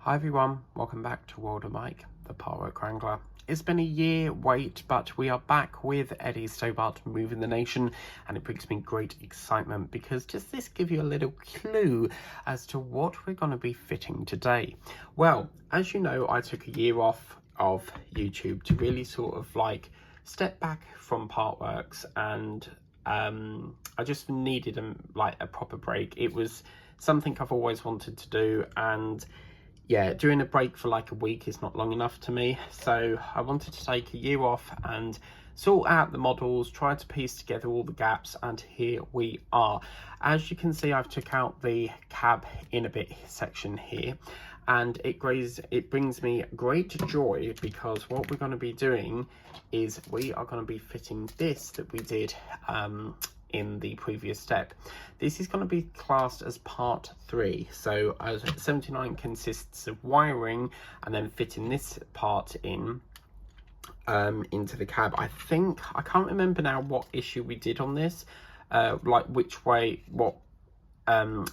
Hi everyone, welcome back to World of Mike, the Parwork Wrangler. It's been a year wait, but we are back with Eddie Stobart moving the nation, and it brings me great excitement because does this give you a little clue as to what we're going to be fitting today? Well, as you know, I took a year off of YouTube to really sort of like step back from Partworks, and I just needed a proper break. It was something I've always wanted to do, and yeah, doing a break for like a week is not long enough to me. So I wanted to take a year off and sort out the models, try to piece together all the gaps, and here we are. As you can see, I've took out the cab in a bit section here, and it brings me great joy because what we're going to be doing is we are going to be fitting this that we did in the previous step. This is going to be classed as part 3. So 79 consists of wiring and then fitting this part in into the cab. I can't remember now what issue we did on this, like what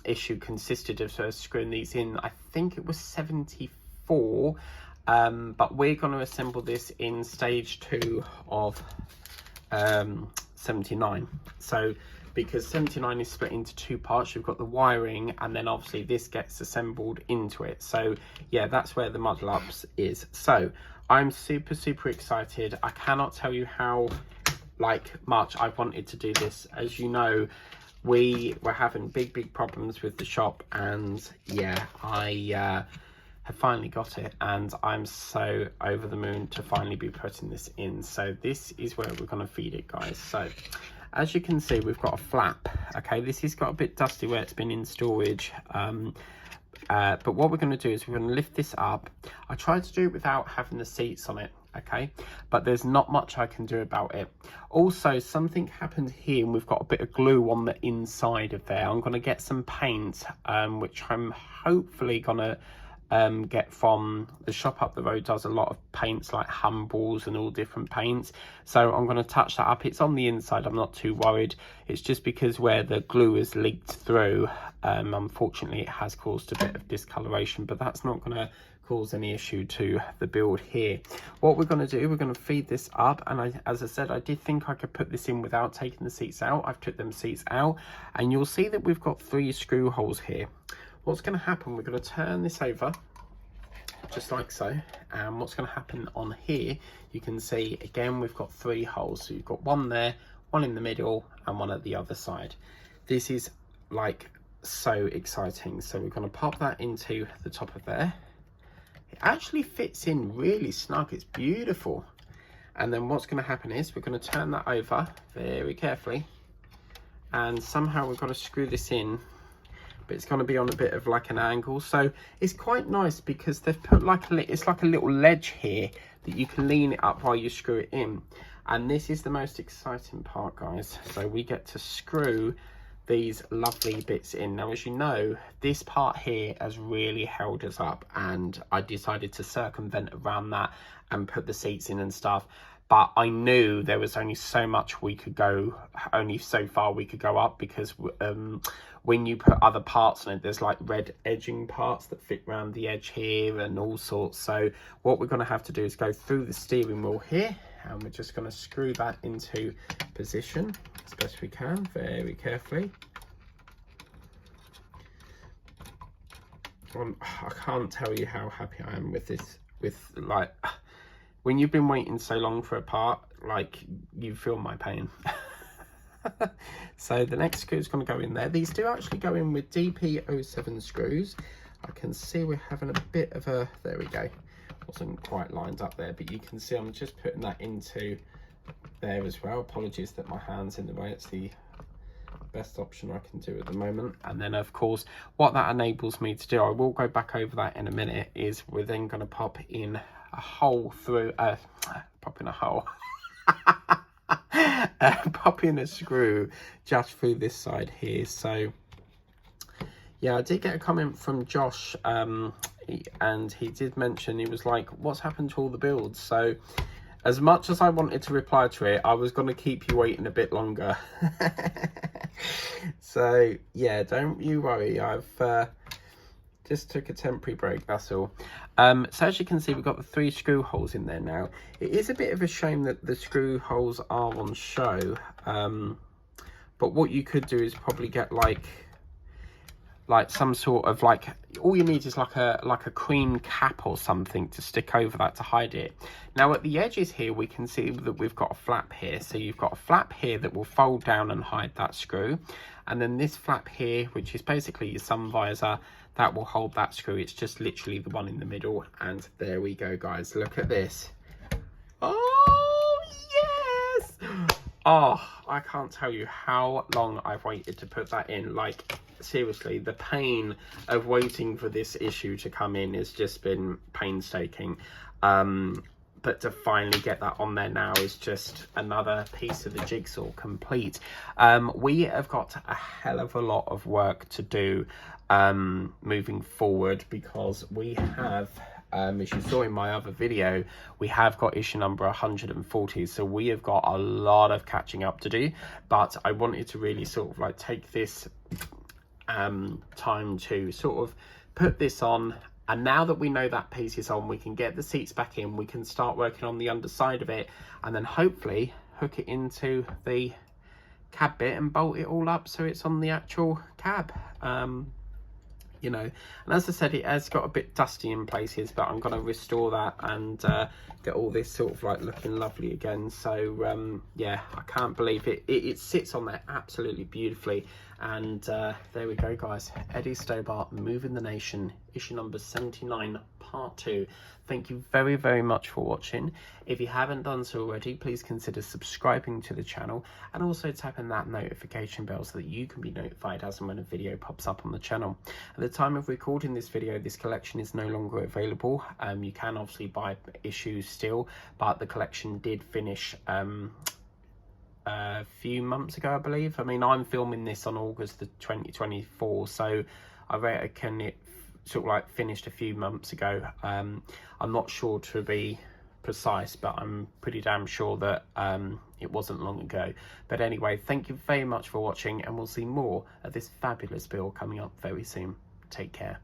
issue consisted of screwing these in. I think it was 74, but we're going to assemble this in stage 2 of 79. So because 79 is split into 2 parts, you've got the wiring and then obviously this gets assembled into it. So yeah, that's where the muddle ups is. So I'm super excited. I cannot tell you how much I've wanted to do this. As you know, we were having big problems with the shop, and yeah, I have finally got it, and I'm so over the moon to finally be putting this in. So this is where we're going to feed it, guys. So as you can see, we've got a flap. Okay, this has got a bit dusty where it's been in storage, but what we're going to do is we're going to lift this up. I tried to do it without having the seats on it, okay, but there's not much I can do about it. Also, something happened here, and we've got a bit of glue on the inside of there. I'm going to get some paint, which I'm hopefully going to get from the shop up the road. Does a lot of paints like Humbles and all different paints, so I'm going to touch that up. It's on the inside, I'm not too worried. It's just because where the glue is leaked through, unfortunately it has caused a bit of discoloration, but that's not going to cause any issue to the build here. What we're going to do, we're going to feed this up, and as I said, I did think I could put this in without taking the seats out. I've took them seats out, and you'll see that we've got 3 screw holes here. What's going to happen, we're going to turn this over just like so, and what's going to happen on here, you can see again we've got 3 holes. So you've got one there, one in the middle, and one at the other side. This is like so exciting. So we're going to pop that into the top of there. It actually fits in really snug, it's beautiful. And then what's going to happen is we're going to turn that over very carefully, and somehow we've got to screw this in, but it's going to be on a bit of like an angle. So it's quite nice because they've put it's like a little ledge here that you can lean it up while you screw it in. And this is the most exciting part, guys. So we get to screw these lovely bits in. Now, as you know, this part here has really held us up, and I decided to circumvent around that and put the seats in and stuff. But I knew there was only so much we could go, only so far we could go up, because when you put other parts on it, there's like red edging parts that fit around the edge here and all sorts. So what we're going to have to do is go through the steering wheel here, and we're just going to screw that into position as best we can, very carefully. I can't tell you how happy I am with this, when you've been waiting so long for a part, you feel my pain. So the next screw is going to go in there. These do actually go in with DP07 screws. I can see we're having a bit of a, there we go, wasn't quite lined up there, but you can see I'm just putting that into there as well. Apologies that my hand's in the way, it's the best option I can do at the moment. And then of course what that enables me to do, I will go back over that in a minute, is we're then going to pop in a hole through pop in a hole pop in a screw just through this side here. So yeah, I did get a comment from Josh, and he did mention, he was like, what's happened to all the builds? So as much as I wanted to reply to it, I was going to keep you waiting a bit longer. So yeah, don't you worry, I've Just took a temporary break, that's all. So as you can see, we've got the 3 screw holes in there now. It is a bit of a shame that the screw holes are on show, but what you could do is probably get like some sort of all you need is like a cream cap or something to stick over that to hide it. Now at the edges here, we can see that we've got a flap here. So you've got a flap here that will fold down and hide that screw, and then this flap here, which is basically your sun visor, that will hold that screw. It's just literally the one in the middle. And there we go, guys, look at this. Oh yes! Oh, I can't tell you how long I've waited to put that in. Like, seriously, the pain of waiting for this issue to come in has just been painstaking. But to finally get that on there now is just another piece of the jigsaw complete. We have got a hell of a lot of work to do moving forward, because we have... as you saw in my other video, we have got issue number 140, so we have got a lot of catching up to do. But I wanted to really sort of like take this time to sort of put this on, and now that we know that piece is on, we can get the seats back in, we can start working on the underside of it, and then hopefully hook it into the cab bit and bolt it all up so it's on the actual cab. You know, and as I said, it has got a bit dusty in places, but I'm going to restore that and get all this sort of like looking lovely again. So yeah, I can't believe it. It sits on there absolutely beautifully. And there we go, guys. Eddie Stobart, Moving the Nation, issue number 79, part 2. Thank you very, very much for watching. If you haven't done so already, please consider subscribing to the channel and also tapping that notification bell so that you can be notified as and when a video pops up on the channel. At the time of recording this video, this collection is no longer available. You can obviously buy issues still, but the collection did finish a few months ago, I believe. I mean, I'm filming this on August the 2024, so I reckon it sort of like finished a few months ago. I'm not sure to be precise, but I'm pretty damn sure that it wasn't long ago. But anyway, thank you very much for watching, and we'll see more of this fabulous build coming up very soon. Take care.